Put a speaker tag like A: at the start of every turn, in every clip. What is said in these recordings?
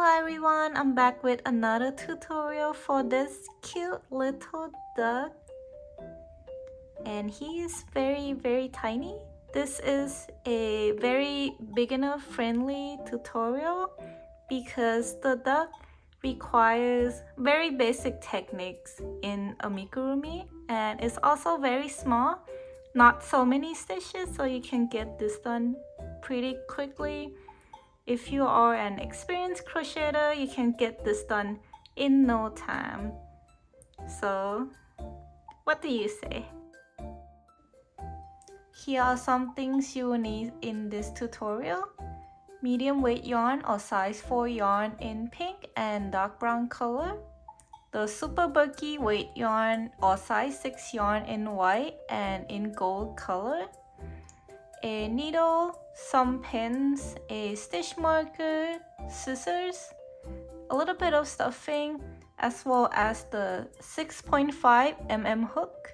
A: Hello everyone, I'm back with another tutorial for this cute little duck, and he is very tiny. This is a very beginner friendly tutorial because the duck requires very basic techniques in amigurumi, and it's also very small, not so many stitches, so you can get this done pretty quickly. If you are an experienced crocheter, you can get this done in no time. So, what do you say? Here are some things you will need in this tutorial. Medium weight yarn or size 4 yarn in pink and dark brown color. The super bulky weight yarn or size 6 yarn in white and in gold color. A needle, some pins, a stitch marker, scissors, a little bit of stuffing, as well as the 6.5 mm hook.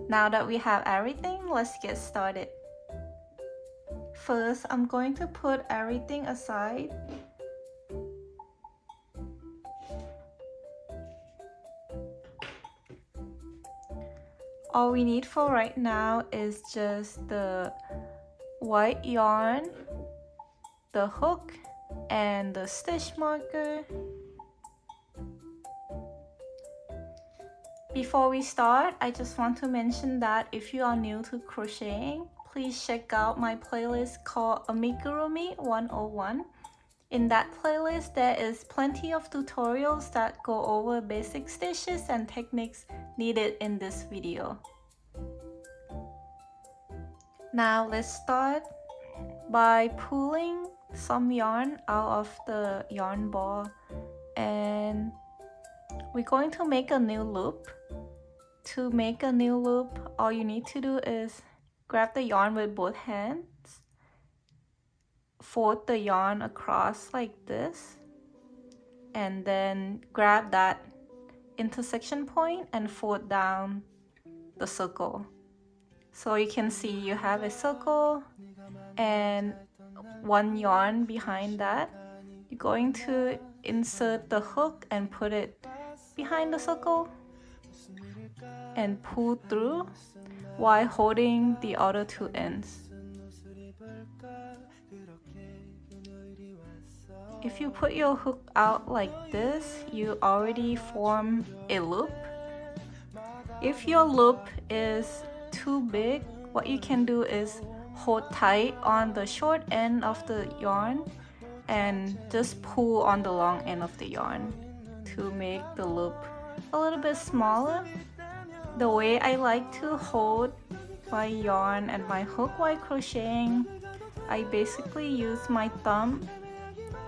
A: Now that we have everything, let's get started. First, I'm going to put everything aside. All we need for right now is just the white yarn, the hook, and the stitch marker. Before we start, I just want to mention that if you are new to crocheting, please check out my playlist called Amigurumi 101. In that playlist, there is plenty of tutorials that go over basic stitches and techniques needed in this video. Now let's start by pulling some yarn out of the yarn ball, and we're going to make a new loop. To make a new loop, all you need to do is grab the yarn with both hands, fold the yarn across like this, and then grab that intersection point and fold down the circle. So you can see you have a circle and one yarn behind that. You're going to insert the hook and put it behind the circle and pull through while holding the other two ends. If you put your hook out like this, you already form a loop. If your loop is too big, what you can do is hold tight on the short end of the yarn and just pull on the long end of the yarn to make the loop a little bit smaller. The way I like to hold my yarn and my hook while crocheting, I basically use my thumb,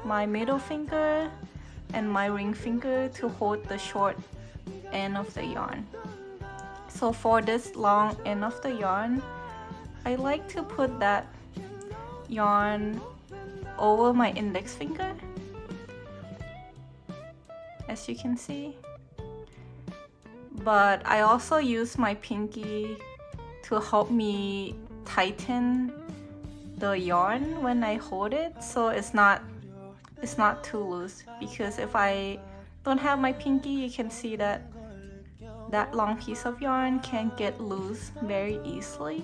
A: my middle finger, and my ring finger to hold the short end of the yarn. So for this long end of the yarn, I like to put that yarn over my index finger, as you can see. But I also use my pinky to help me tighten the yarn when I hold it, so it's not too loose, because if I don't have my pinky, you can see that that long piece of yarn can get loose very easily.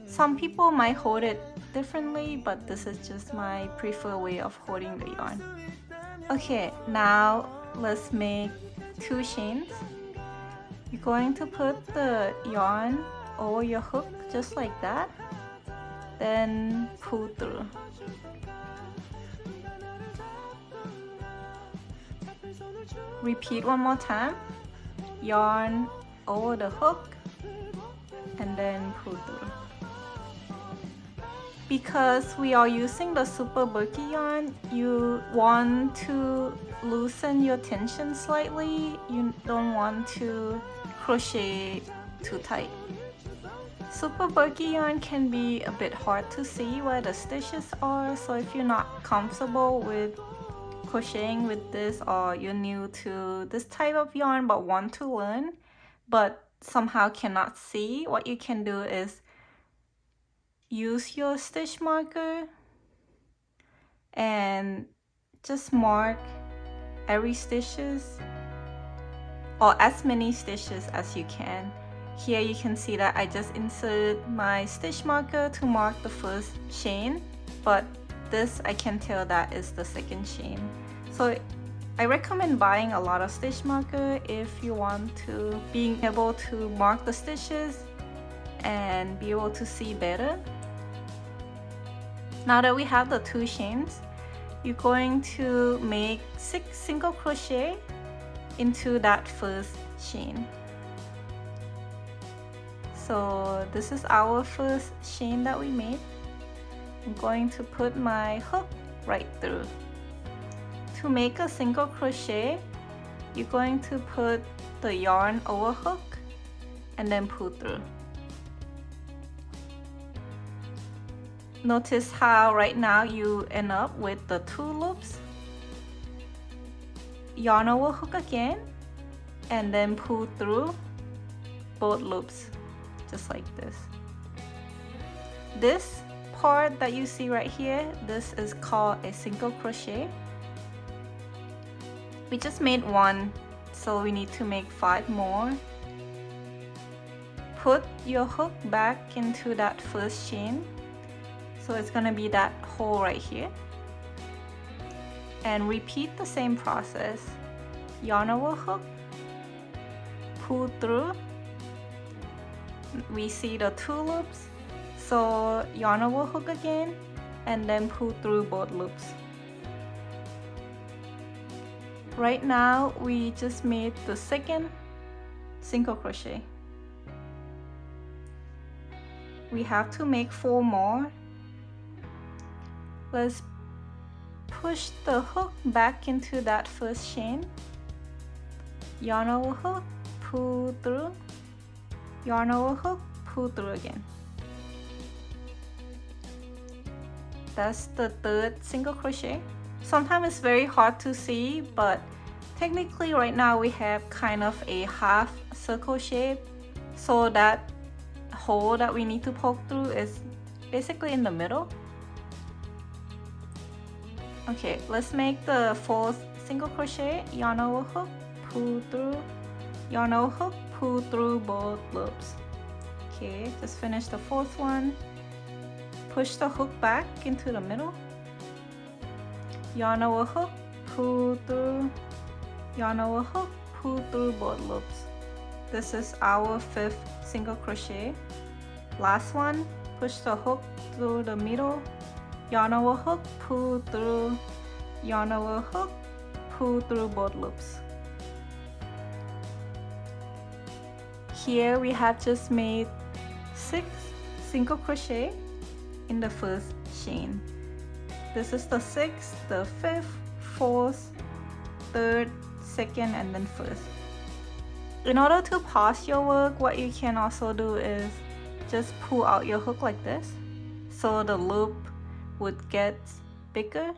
A: Some people might hold it differently, but this is just my preferred way of holding the yarn. Okay, now let's make 2 chains. You're going to put the yarn over your hook just like that, then pull through. Repeat one more time. Yarn over the hook and then pull through. Because we are using the super bulky yarn, you want to loosen your tension slightly. You don't want to crochet too tight. Super bulky yarn can be a bit hard to see where the stitches are, so if you're not comfortable with crocheting with this, or you're new to this type of yarn but want to learn but somehow cannot see, what you can do is use your stitch marker and just mark every stitches or as many stitches as you can. Here you can see that I just inserted my stitch marker to mark the first chain, but this I can tell that is the second chain. So I recommend buying a lot of stitch marker if you want to be able to mark the stitches and be able to see better. Now that we have the 2 chains, you're going to make 6 single crochet into that first chain. So this is our first chain that we made. I'm going to put my hook right through. To make a single crochet, you're going to put the yarn over hook and then pull through. Notice how right now you end up with the 2 loops. Yarn over hook again and then pull through both loops, just like this. This part that you see right here, this is called a single crochet. We just made 1, so we need to make 5 more. Put your hook back into that first chain, so it's gonna be that hole right here, and repeat the same process. Yarn over hook, pull through. We see the 2 loops, so yarn over hook again and then pull through both loops. Right now we just made the second single crochet. We have to make 4 more. Let's push the hook back into that first chain. Yarn over hook, pull through. Yarn over hook, pull through again. That's the 3rd single crochet. Sometimes it's very hard to see, but technically right now we have kind of a half circle shape, so that hole that we need to poke through is basically in the middle. Okay, let's make the 4th single crochet. Yarn over hook, pull through. Yarn over hook, pull through both loops. Okay, just finish the 4th one. Push the hook back into the middle. Yarn over hook, pull through. Yarn over hook, pull through both loops. This is our 5th single crochet. Last one, push the hook through the middle. Yarn over hook, pull through. Yarn over hook, pull through both loops. Here we have just made 6 single crochet in the first chain. This is the 6th, the 5th, 4th, 3rd, 2nd, and then 1st. In order to pause your work, what you can also do is just pull out your hook like this, so the loop would get bigger.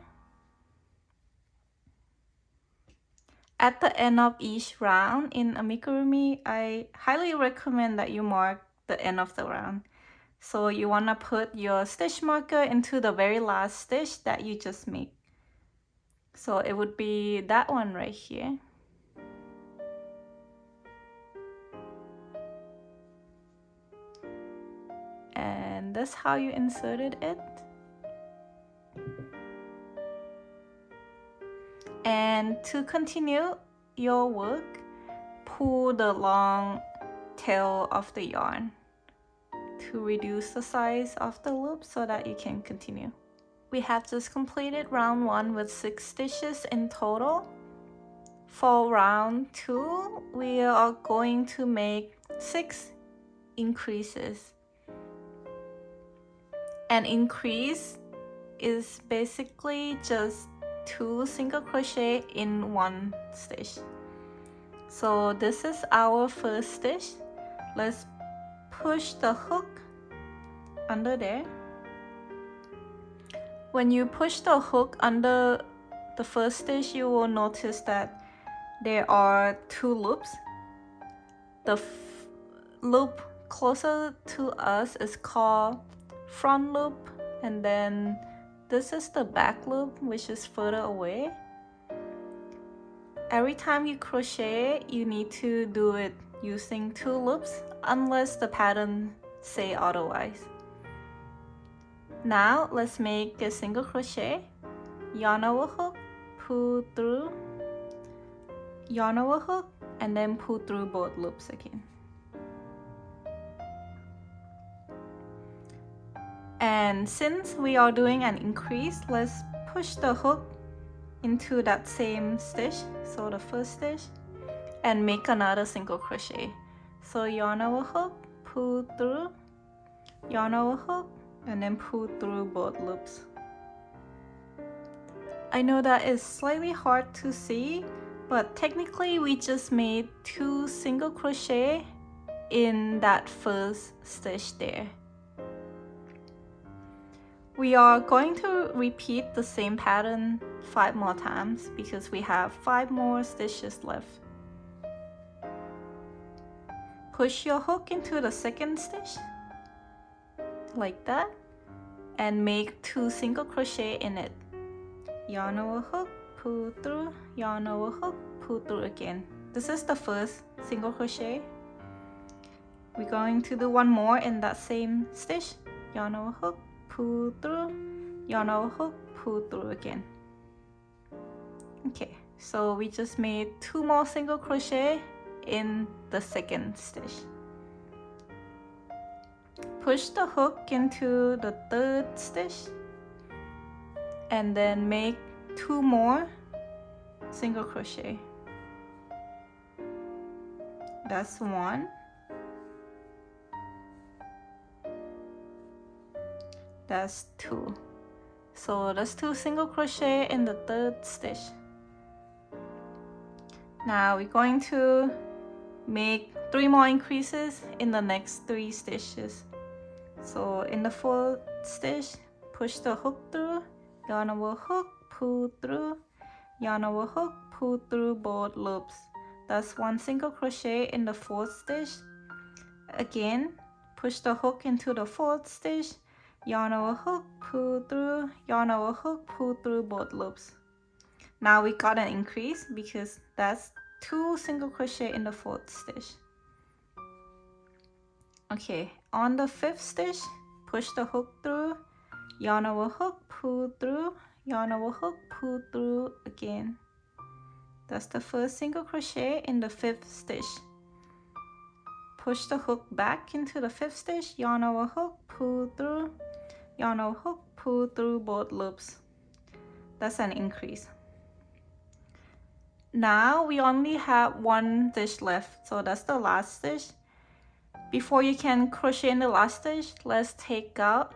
A: At the end of each round in Amigurumi, I highly recommend that you mark the end of the round. So you want to put your stitch marker into the very last stitch that you just made. So it would be that one right here. And that's how you inserted it. And to continue your work, pull the long tail of the yarn to reduce the size of the loop so that you can continue. We have just completed round 1 with 6 stitches in total. For round 2, we are going to make 6 increases. An increase is basically just 2 single crochet in 1 stitch. So this is our first stitch. Let's push the hook under there. When you push the hook under the first stitch, you will notice that there are 2 loops. The loop closer to us is called front loop, and then this is the back loop, which is further away. Every time you crochet, you need to do it using 2 loops unless the pattern say otherwise. Now let's make a single crochet, yarn over hook, pull through, yarn over hook, and then pull through both loops again. And since we are doing an increase, let's push the hook into that same stitch, so the first stitch, and make another single crochet. So yarn over hook, pull through, yarn over hook, and then pull through both loops. I know that is slightly hard to see, but technically we just made 2 single crochet in that first stitch there. We are going to repeat the same pattern 5 more times because we have 5 more stitches left. Push your hook into the second stitch, like that, and make 2 single crochet in it. Yarn over hook, pull through, yarn over hook, pull through again. This is the first single crochet. We're going to do 1 more in that same stitch. Yarn over hook, pull through, yarn over hook, pull through again. Okay, so we just made 2 more single crochet in the second stitch. Push the hook into the third stitch and then make 2 more single crochet. That's 1. That's 2. So that's 2 single crochet in the third stitch. Now we're going to make 3 more increases in the next 3 stitches. So in the fourth stitch, push the hook through, yarn over hook, pull through, yarn over hook, pull through both loops. That's 1 single crochet in the fourth stitch. Again, push the hook into the fourth stitch, yarn over hook, pull through, yarn over hook, pull through both loops. Now we got an increase because that's 2 single crochet in the fourth stitch. Okay, on the fifth stitch, push the hook through, yarn over hook, pull through, yarn over hook, pull through again. That's the first single crochet in the fifth stitch. Push the hook back into the fifth stitch, yarn over hook, pull through, yarn over hook, pull through both loops. That's an increase. Now we only have 1 stitch left, so that's the last stitch. Before you can crochet in the last stitch, let's take out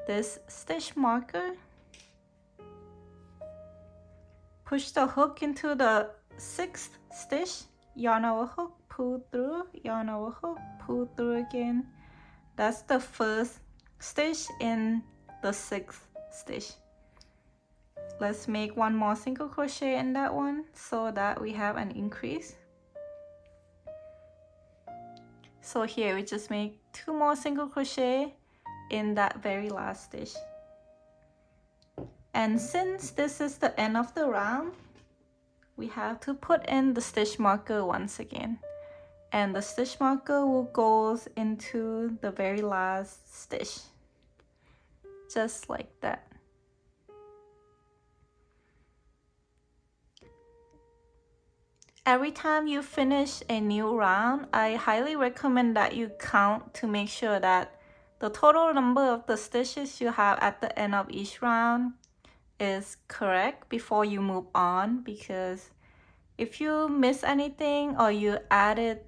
A: this stitch marker. Push the hook into the 6th stitch, yarn over hook, pull through, yarn over hook, pull through again. That's the first stitch in the 6th stitch. Let's make 1 more single crochet in that one so that we have an increase. So here we just make 2 more single crochet in that very last stitch. And since this is the end of the round, we have to put in the stitch marker once again. And the stitch marker will go into the very last stitch. Just like that. Every time you finish a new round, I highly recommend that you count to make sure that the total number of the stitches you have at the end of each round is correct before you move on, because if you miss anything or you added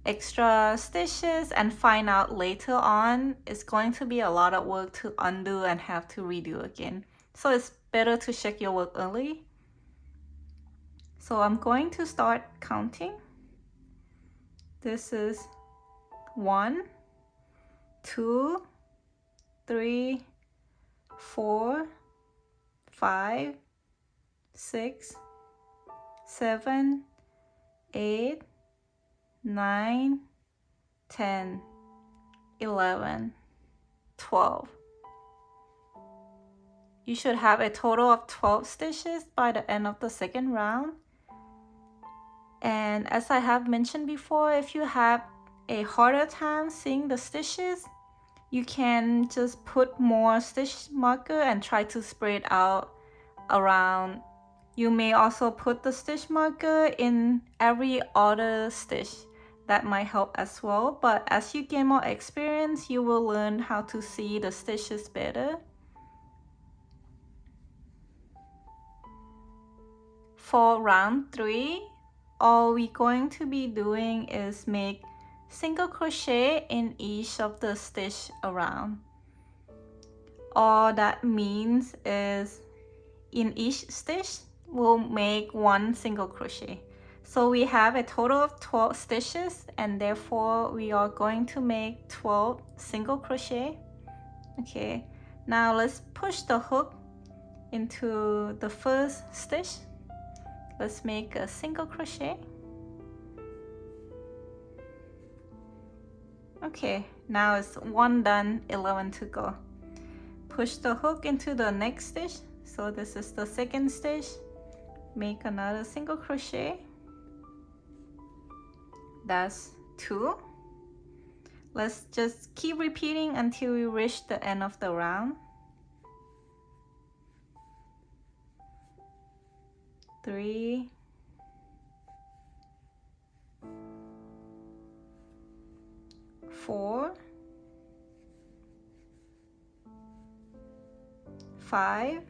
A: extra stitches and find out later on, it's going to be a lot of work to undo and have to redo again. So it's better to check your work early. So I'm going to start counting. This is 1, 2, 3, 4, 5, 6, 7, 8, 9, 10, 11, 12. you should have a total of 12 stitches by the end of the second round. And as I have mentioned before, if you have a harder time seeing the stitches, you can just put more stitch marker and try to spread out around. You may also put the stitch marker in every other stitch. That might help as well, but as you gain more experience, you will learn how to see the stitches better. For round 3, all we're going to be doing is make single crochet in each of the stitch around. All that means is in each stitch, we'll make 1 single crochet. So we have a total of 12 stitches, and therefore we are going to make 12 single crochet. Okay, now let's push the hook into the first stitch. Let's make a single crochet. Okay, now it's 1 done, 11 to go. Push the hook into the next stitch. So this is the second stitch. Make another single crochet. That's 2. Let's just keep repeating until we reach the end of the round. 3, 4, 5,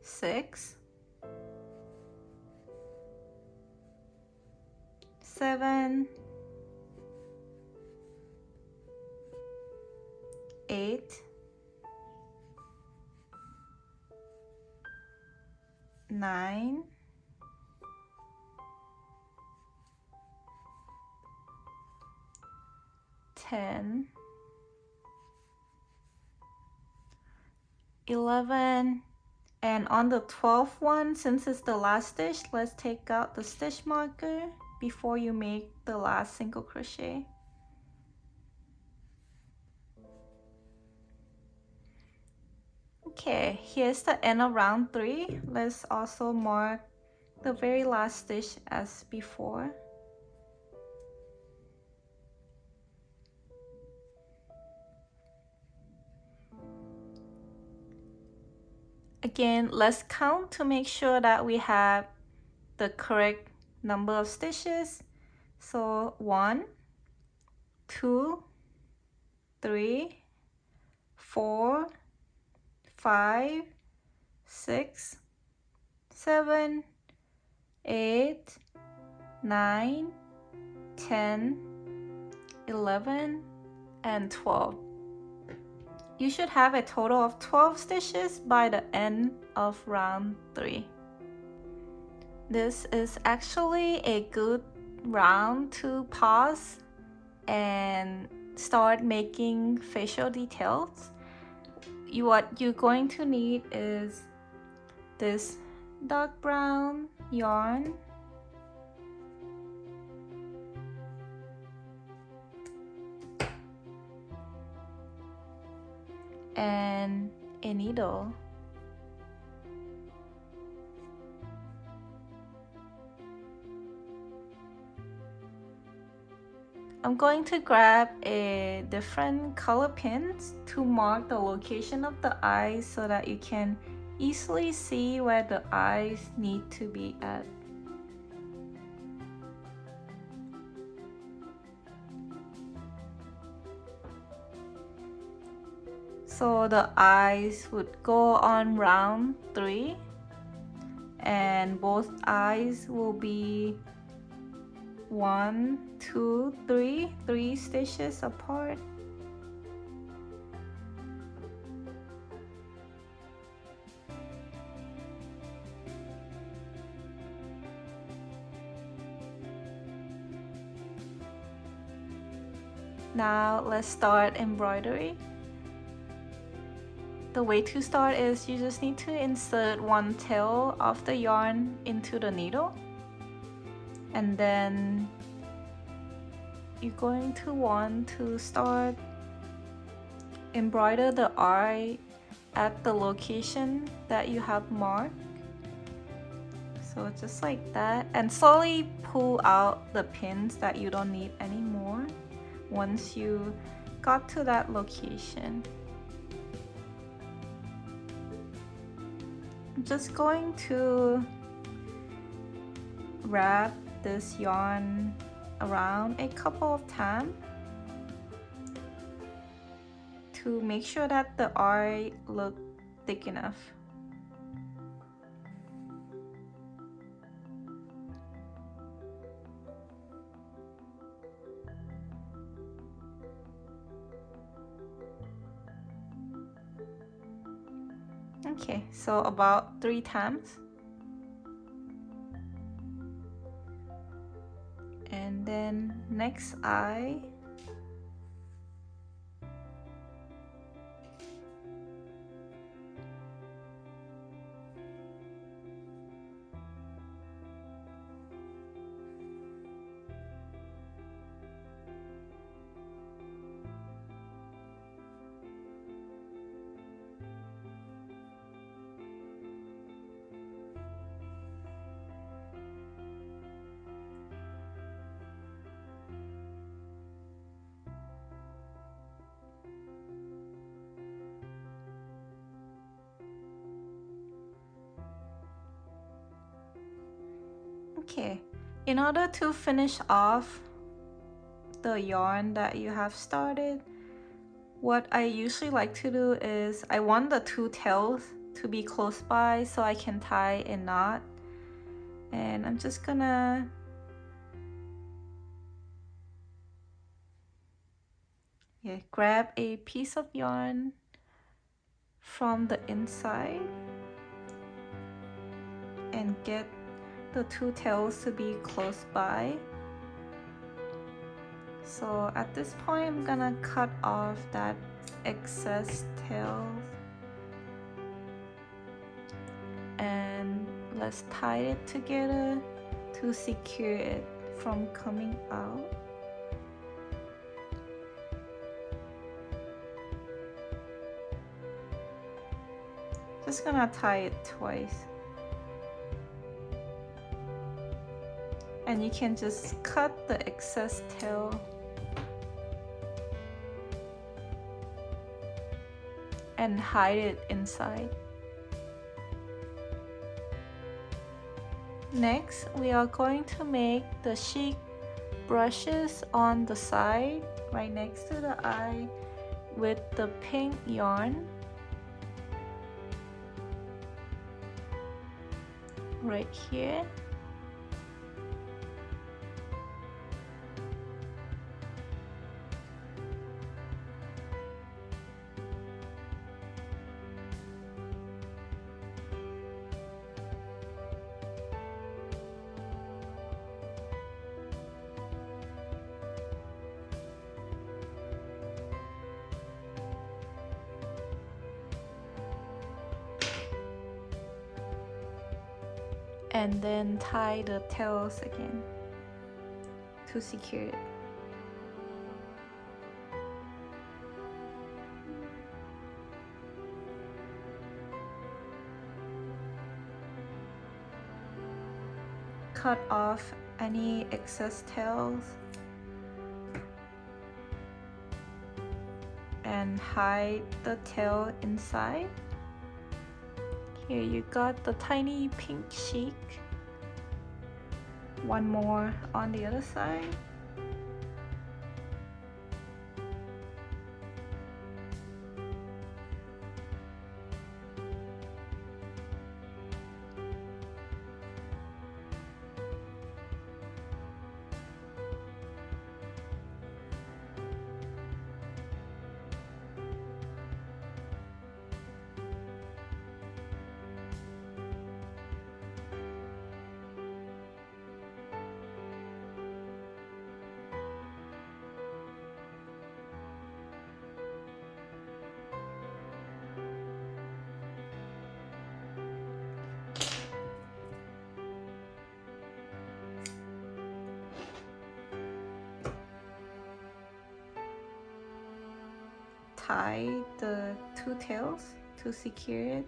A: 6, 7, 8, 9, 10, 11, and on the 12th one, since it's the last stitch, let's take out the stitch marker before you make the last single crochet. Okay, here's the end of round 3. Let's also mark the very last stitch as before. Again, let's count to make sure that we have the correct number of stitches. So 1, 2, 3, 4, 5, 6, 7, 8, 9, 10, 11, and 12. You should have a total of 12 stitches by the end of round 3. This is actually a good round to pause and start making facial details. What you're going to need is this dark brown yarn, and a needle. I'm going to grab a different color pins to mark the location of the eyes so that you can easily see where the eyes need to be at. So the eyes would go on round 3, and both eyes will be 1, 2, 3 stitches apart. Now let's start embroidery. The way to start is you just need to insert one tail of the yarn into the needle, and then you're going to want to start embroider the eye at the location that you have marked. So just like that, and slowly pull out the pins that you don't need anymore once you got to that location. I'm just going to wrap this yarn around a couple of times to make sure that the eye look thick enough. Okay, so about 3 times. And then next eye. Okay, in order to finish off the yarn that you have started, what I usually like to do is I want the 2 tails to be close by so I can tie a knot. And I'm just gonna grab a piece of yarn from the inside and get the 2 tails to be close by. So at this point I'm gonna cut off that excess tail and let's tie it together to secure it from coming out. Just gonna tie it twice. And you can just cut the excess tail and hide it inside. Next, we are going to make the chic brushes on the side right next to the eye with the pink yarn. Right here. And then tie the tails again to secure it. Cut off any excess tails and hide the tail inside. Here you got the tiny pink chic. One more on the other side. tie the two tails to secure it.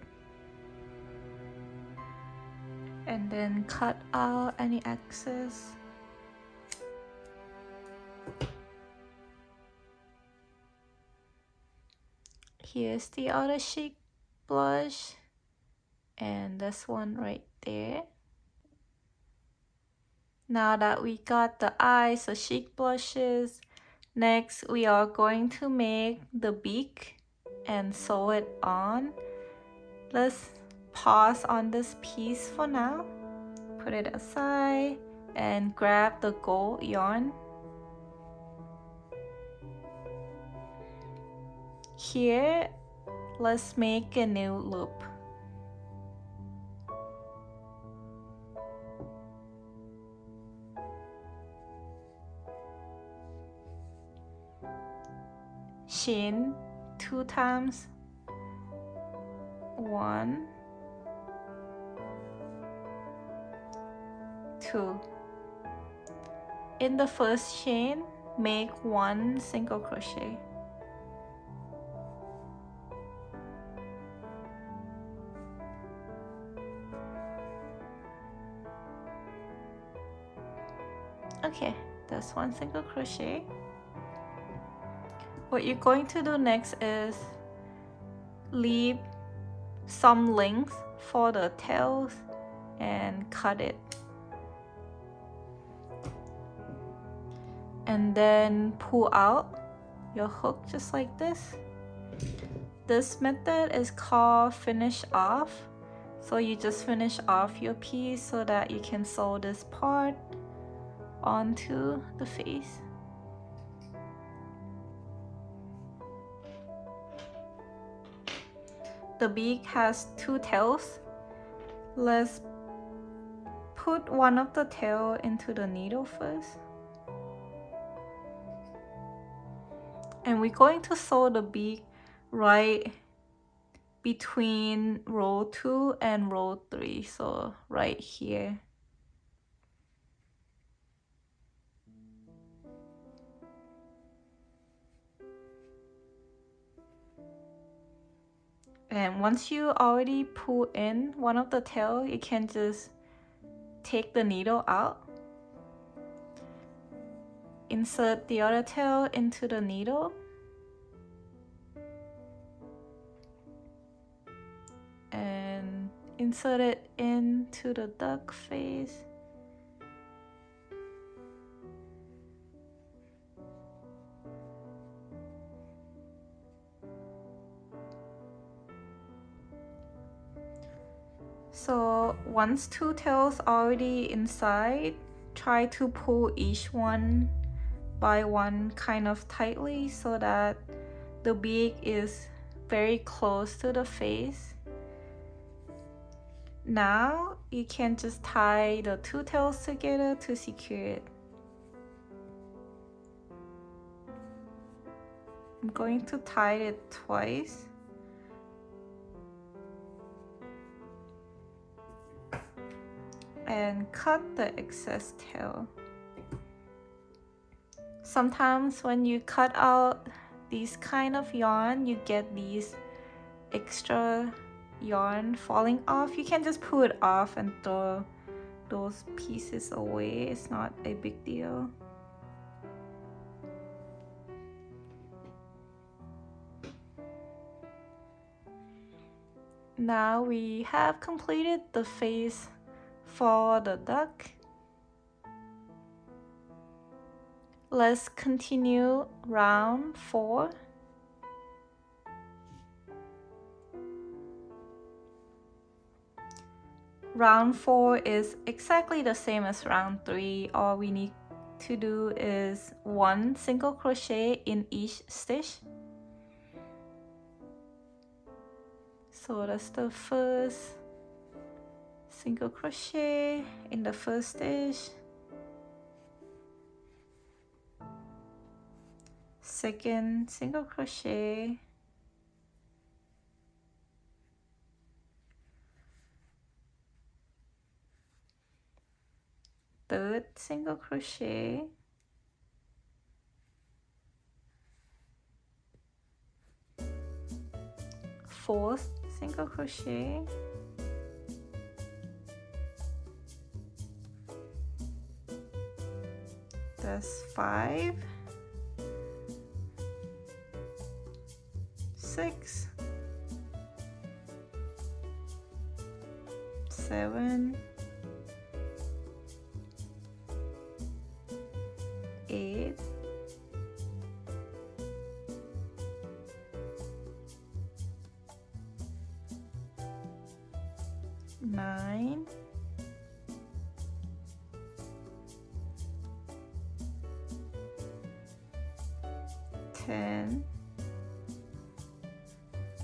A: And then cut out any excess. Here's the other chic blush, and this one right there. Now that we got the eyes, the chic blushes, next we are going to make the beak and sew it on. Let's pause on this piece for now, put it aside, and grab the gold yarn. Here, let's make a new loop. Chain 2 times, 1, 2. In the first chain, make 1 single crochet. Okay, that's 1 single crochet. What you're going to do next is leave some length for the tails and cut it. And then pull out your hook just like this. This method is called finish off. So you just finish off your piece so that you can sew this part onto the face. The beak has 2 tails. Let's put one of the tail into the needle first. And we're going to sew the beak right between row 2 and row 3, so right here. And once you already pull in one of the tail, you can just take the needle out. Insert the other tail into the needle. And insert it into the duck face. So once 2 tails already inside, try to pull each one by one kind of tightly so that the beak is very close to the face. Now you can just tie the 2 tails together to secure it. I'm going to tie it twice. And cut the excess tail. Sometimes when you cut out these kind of yarn, you get these extra yarn falling off. You can just pull it off and throw those pieces away. It's not a big deal. Now we have completed the face for the duck. Let's continue round 4. Round 4 is exactly the same as round 3. All we need to do is 1 single crochet in each stitch. So that's the first single crochet in the first stitch, second single crochet, third single crochet, fourth single crochet. That's 5, 6, 7, 8, 9, 10,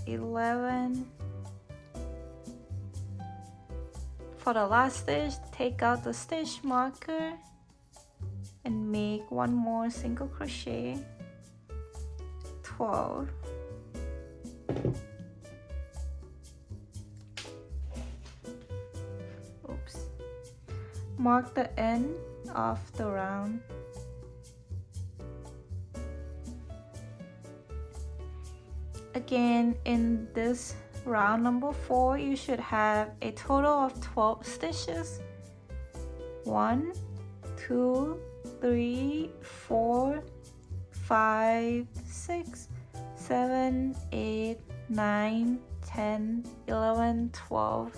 A: 11. For the last stitch, take out the stitch marker and make one more single crochet. 12. Oops. Mark the end of the round. Again, in this round number 4, you should have a total of 12 stitches. 1, 2, 3, 4, 5, 6, 7, 8, 9, 10, 11, 12.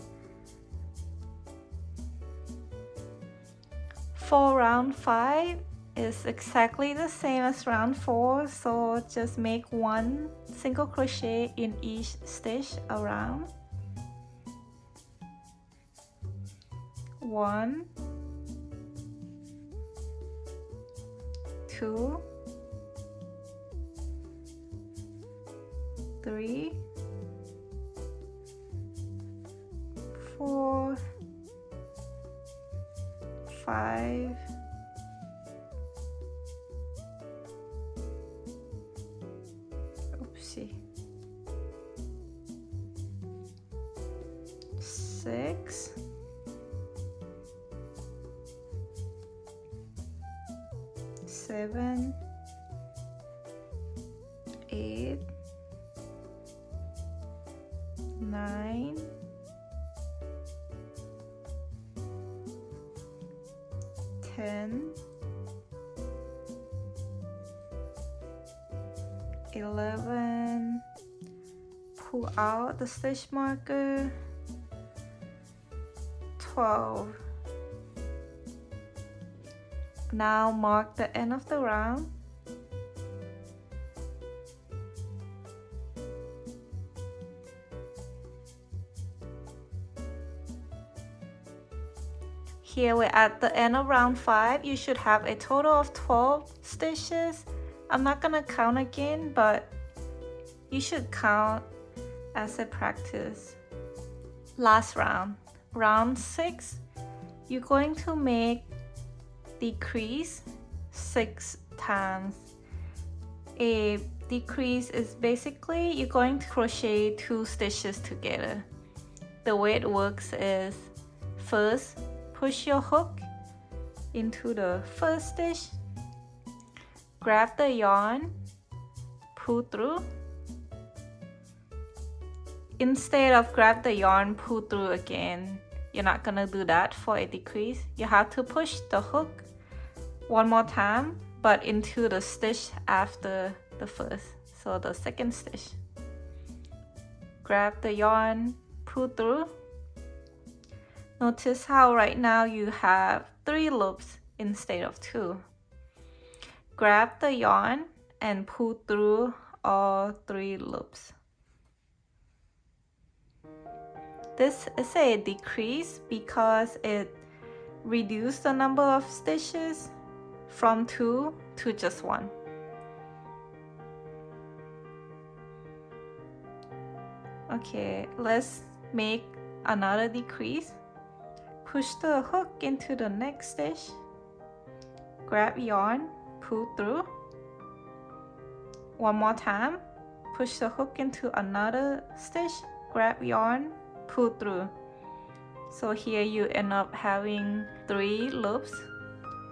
A: For round 5 is exactly the same as round 4, so just make one single crochet in each stitch around. 1, 2, 3, 4, 5, 6, 7, 8, 9, 10, 11. Pull out the stitch marker. 12. Now mark the end of the round. Here we're at the end of round 5. You should have a total of 12 stitches. I'm not gonna count again, but you should count as a practice. Last round. Round 6, you're going to make decrease 6 times. A decrease is basically you're going to crochet 2 stitches together. The way it works is first push your hook into the first stitch, grab the yarn, pull through. Instead of grab the yarn, pull through again, you're not gonna do that for a decrease. You have to push the hook one more time, but into the stitch after the first, so the second stitch. Grab the yarn, pull through. Notice how right now you have 3 loops instead of 2. Grab the yarn and pull through all 3 loops. This is a decrease because it reduced the number of stitches from 2 to just 1. Okay, let's make another decrease. Push the hook into the next stitch, grab yarn, pull through. One more time, push the hook into another stitch, grab yarn, pull through. So here you end up having 3 loops.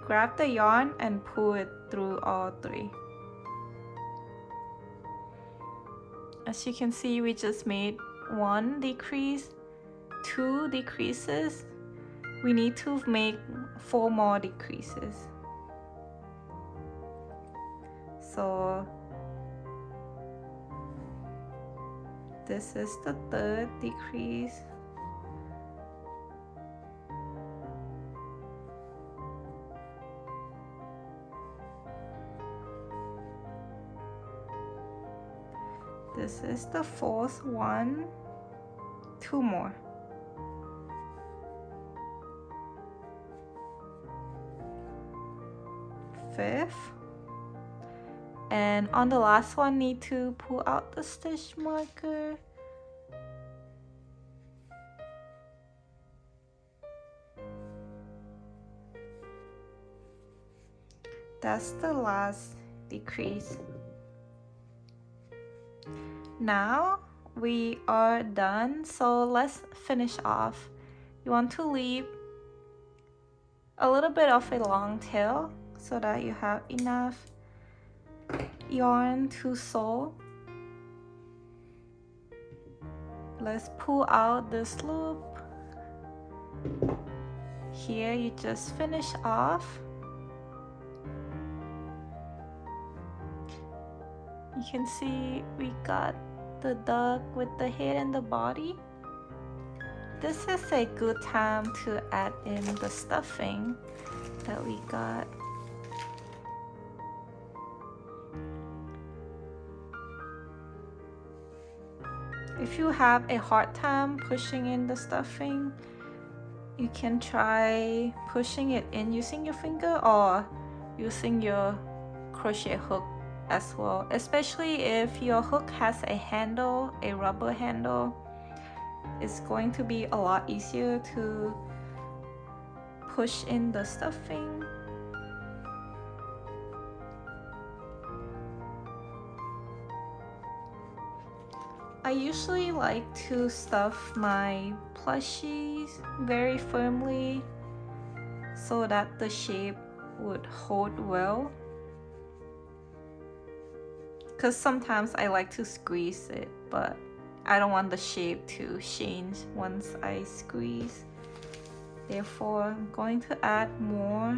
A: Grab the yarn and pull it through all 3. As you can see, we just made 1 decrease, 2 decreases. We need to make 4 more decreases. So this is the 3rd decrease. This is the 4th one. 2 more. Fifth. And on the last one, need to pull out the stitch marker. That's the last decrease. Now we are done, so let's finish off. You want to leave a little bit of a long tail so that you have enough yarn to sew. Let's pull out this loop. Here you just finish off. You can see we got the duck with the head and the body. This is a good time to add in the stuffing that we got. If you have a hard time pushing in the stuffing, you can try pushing it in using your finger or using your crochet hook as well, especially if your hook has a handle, a rubber handle. It's going to be a lot easier to push in the stuffing. I usually like to stuff my plushies very firmly so that the shape would hold well. Because sometimes I like to squeeze it, but I don't want the shape to change once I squeeze. Therefore, I'm going to add more.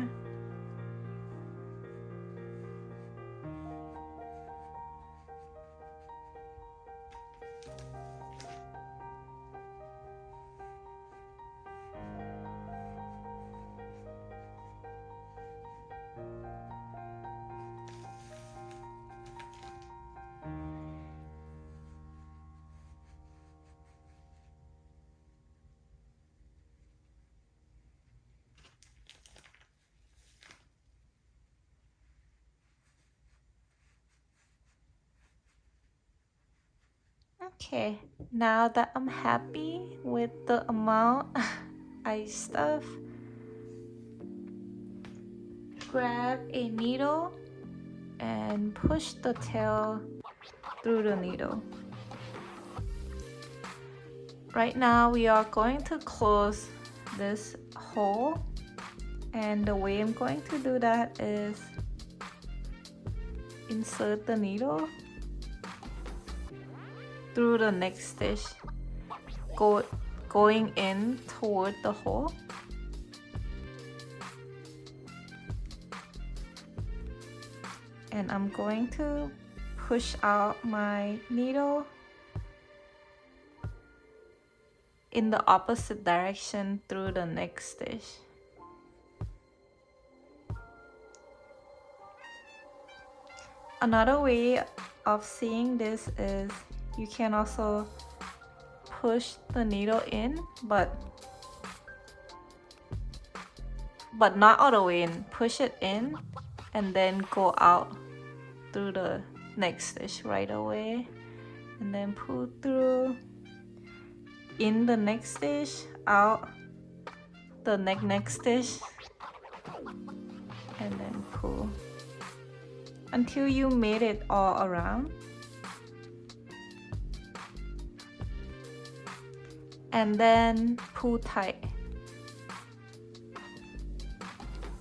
A: Okay, now that I'm happy with the amount I stuff, grab a needle and push the tail through the needle. Right now we are going to close this hole, and the way I'm going to do that is insert the needle through the next stitch, going in toward the hole. And I'm going to push out my needle in the opposite direction through the next stitch. Another way of seeing this is you can also push the needle in, but not all the way in. Push it in and then go out through the next stitch right away, and then pull through in the next stitch, out the next stitch, and then pull until you made it all around. And then pull tight.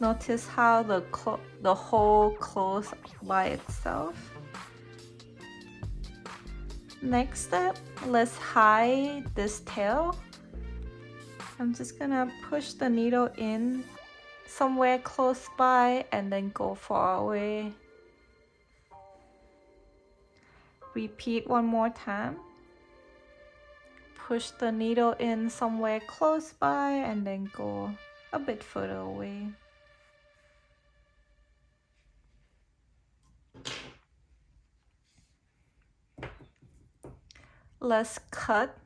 A: Notice how the hole closed by itself. Next step, let's hide this tail. I'm just gonna push the needle in somewhere close by and then go far away. Repeat one more time. Push the needle in somewhere close by and then go a bit further away. Let's cut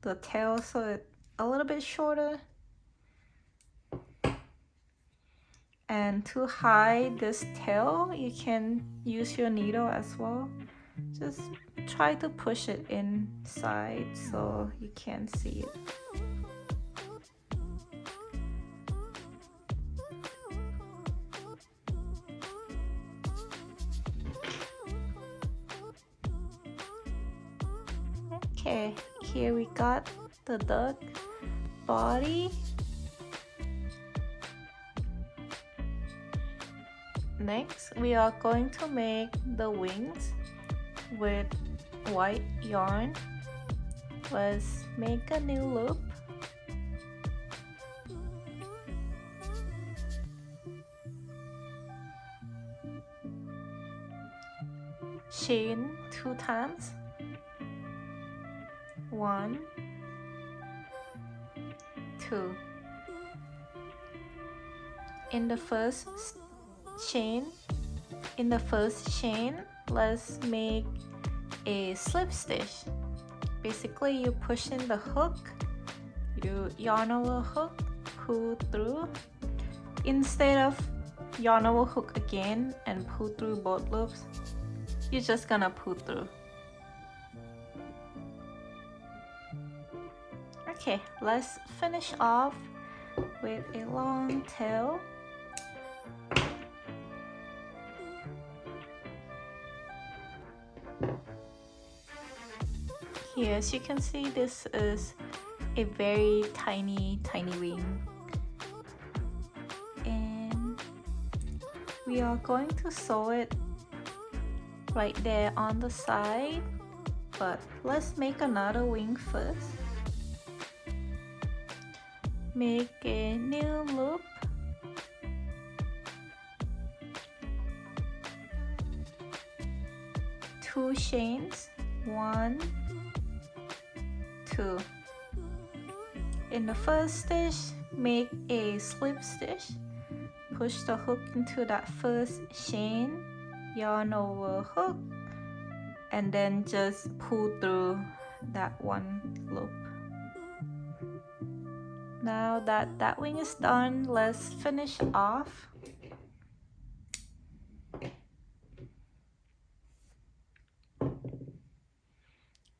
A: the tail so it's a little bit shorter. And to hide this tail, you can use your needle as well. Just try to push it inside so you can't see it. Okay, here we got the duck body. Next, we are going to make the wings with white yarn. Let's make a new loop. Chain 2 times. 1, 2. In the first chain, let's make a slip stitch. Basically, you push in the hook, you yarn over hook, pull through. Instead of yarn over hook again and pull through both loops, you're just gonna pull through. Okay, let's finish off with a long tail. Here, as you can see, this is a very tiny wing. And we are going to sew it right there on the side, but let's make another wing first. Make a new loop. Two chains, 1, 2. In the first stitch, make a slip stitch. Push the hook into that first chain, yarn over hook, and then just pull through that one loop. Now that wing is done, let's finish off.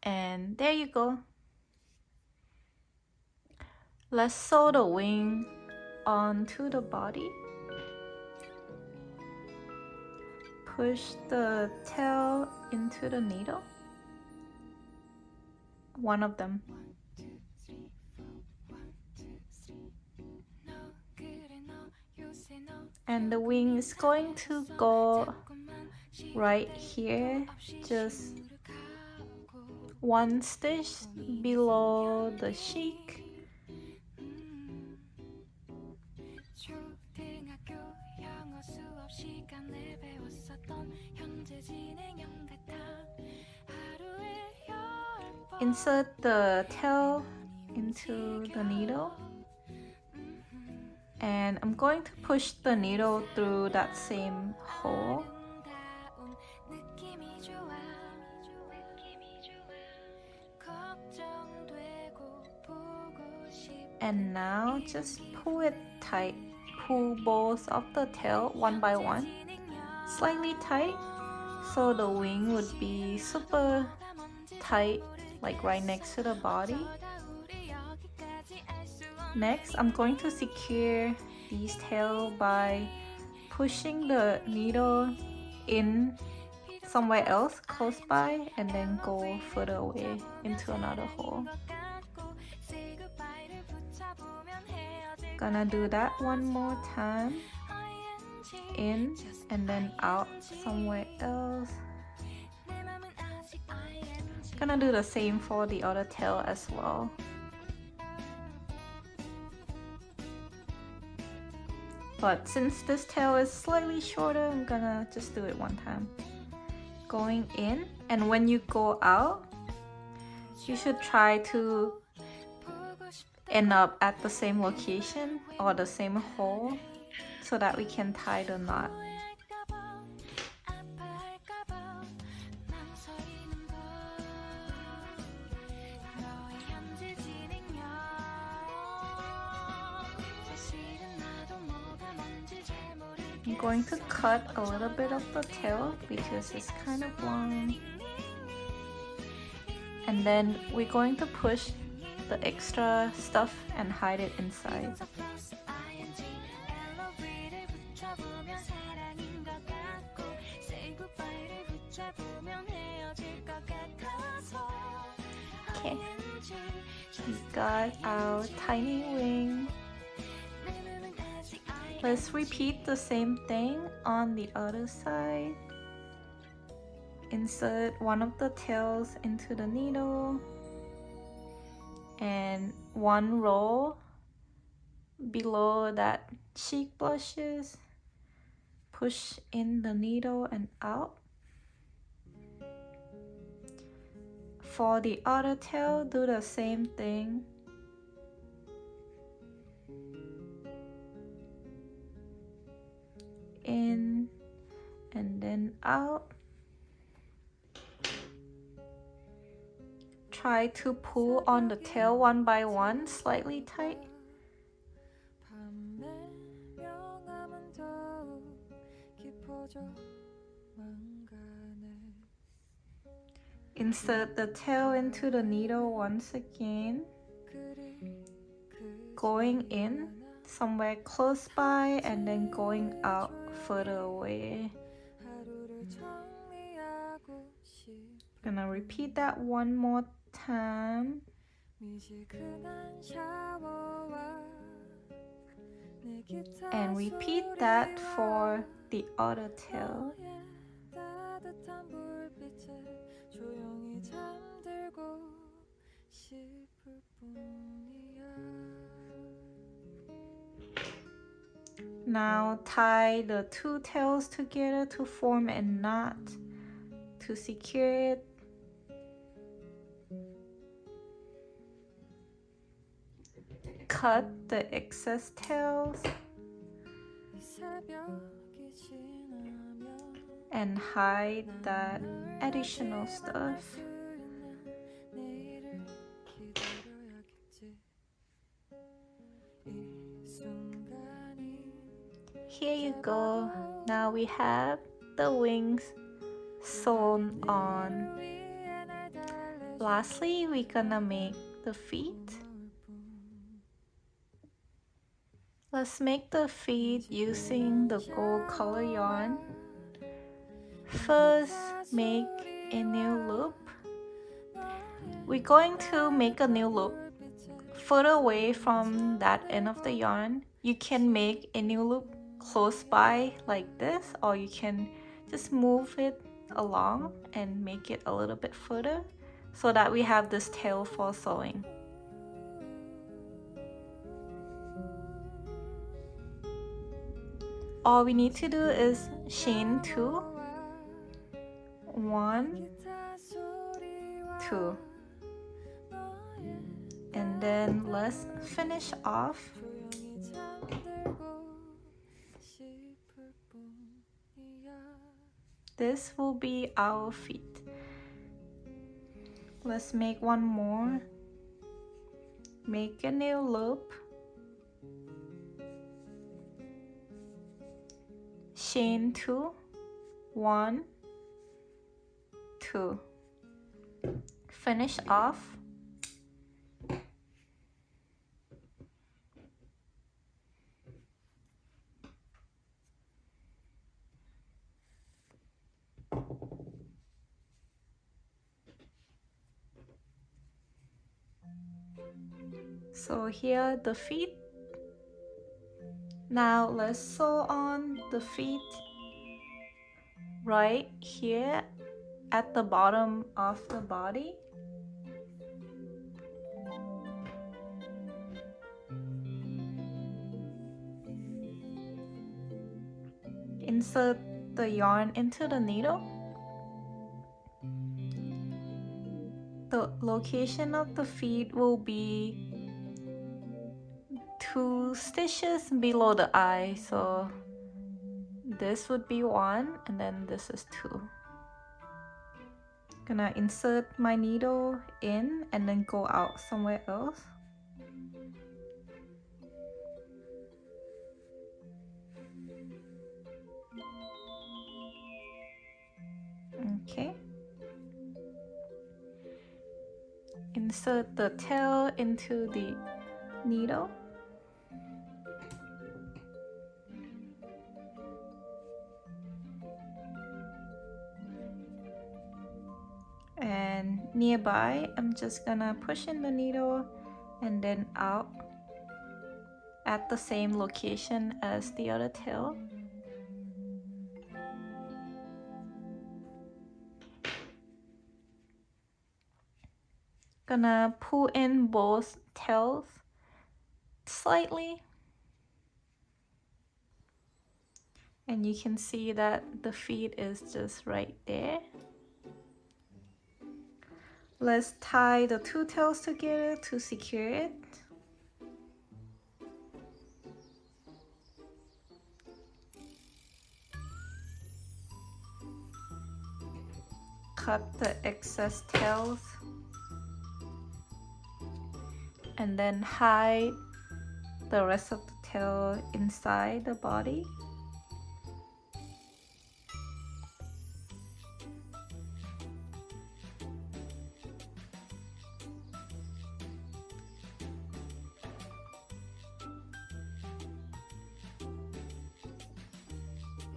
A: And there you go. Let's sew the wing onto the body. Push the tail into the needle. One of them. And the wing is going to go right here, just 1 stitch below the cheek. Insert the tail into the needle. And I'm going to push the needle through that same hole. And now just pull it tight. Pull both of the tail one by one, slightly tight, so the wing would be super tight, like right next to the body. Next, I'm going to secure these tails by pushing the needle in somewhere else close by and then go further away into another hole. Gonna do that one more time. In and then out somewhere else. Gonna do the same for the other tail as well. But since this tail is slightly shorter, I'm gonna just do it one time. Going in, and when you go out, you should try to end up at the same location or the same hole so that we can tie the knot. I'm going to cut a little bit of the tail because it's kind of long. And then we're going to push the extra stuff and hide it inside. Okay, we got our tiny wing. Let's repeat the same thing on the other side. Insert one of the tails into the needle and one row below that cheek blushes. Push in the needle and out. For the other tail, do the same thing. In and then out. Try to pull on the tail one by one, slightly tight. Insert the tail into the needle once again, going in somewhere close by and then going out further away. Gonna repeat that one more time. And repeat that for the other tail. Now tie the two tails together to form a knot to secure it. Cut the excess tails and hide that additional stuff. Here you go. Now we have the wings sewn on. Lastly, we're gonna make the feet. Let's make the feet using the gold color yarn. First, make a new loop. We're going to make a new loop further away from that end of the yarn. You can make a new loop close by like this, or you can just move it along and make it a little bit further so that we have this tail for sewing. All we need to do is chain 2, 1, 2, and then let's finish off. This will be our feet. Let's make one more. Make a new loop. Chain 2, 1, 2. Finish off. So here are the feet. Now let's sew on the feet right here at the bottom of the body. insert the yarn into the needle. The location of the feet will be 2 stitches below the eye, so this would be 1 and then this is 2. Gonna insert my needle in and then go out somewhere else. Okay. Insert the tail into the needle. And nearby, I'm just gonna push in the needle and then out at the same location as the other tail. Gonna pull in both tails slightly. And you can see that the feet is just right there. Let's tie the 2 tails together to secure it. Cut the excess tails. And then hide the rest of the tail inside the body.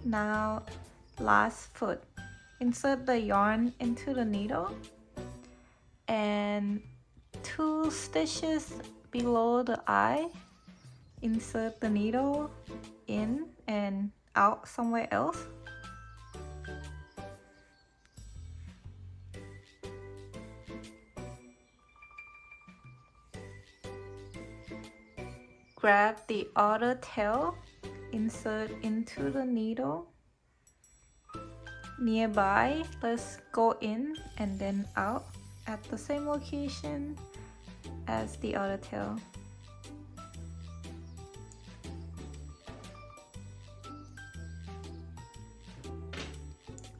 A: Now, last foot. Insert the yarn into the needle and 2 stitches below the eye. Insert the needle in and out somewhere else. Grab the other tail, insert into the needle. Nearby, let's go in and then out at the same location as the other tail.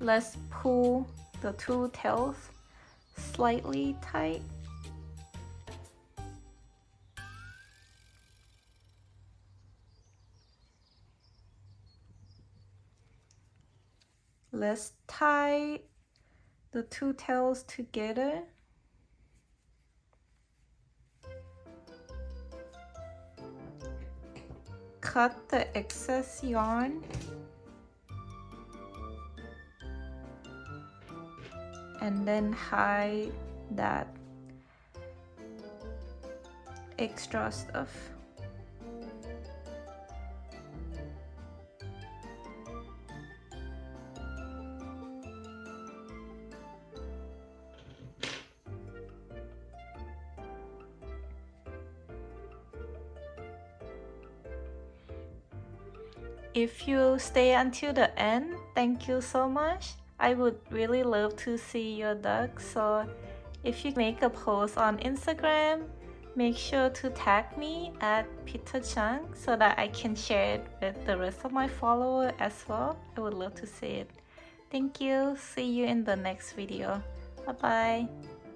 A: Let's pull the 2 tails slightly tight. Let's tie the 2 tails together. Cut the excess yarn. And then hide that extra stuff. If you stay until the end, thank you so much. I would really love to see your duck, so if you make a post on Instagram, make sure to tag me at Peter-chan so that I can share it with the rest of my followers as well. I would love to see it. Thank you. See you in the next video. Bye bye.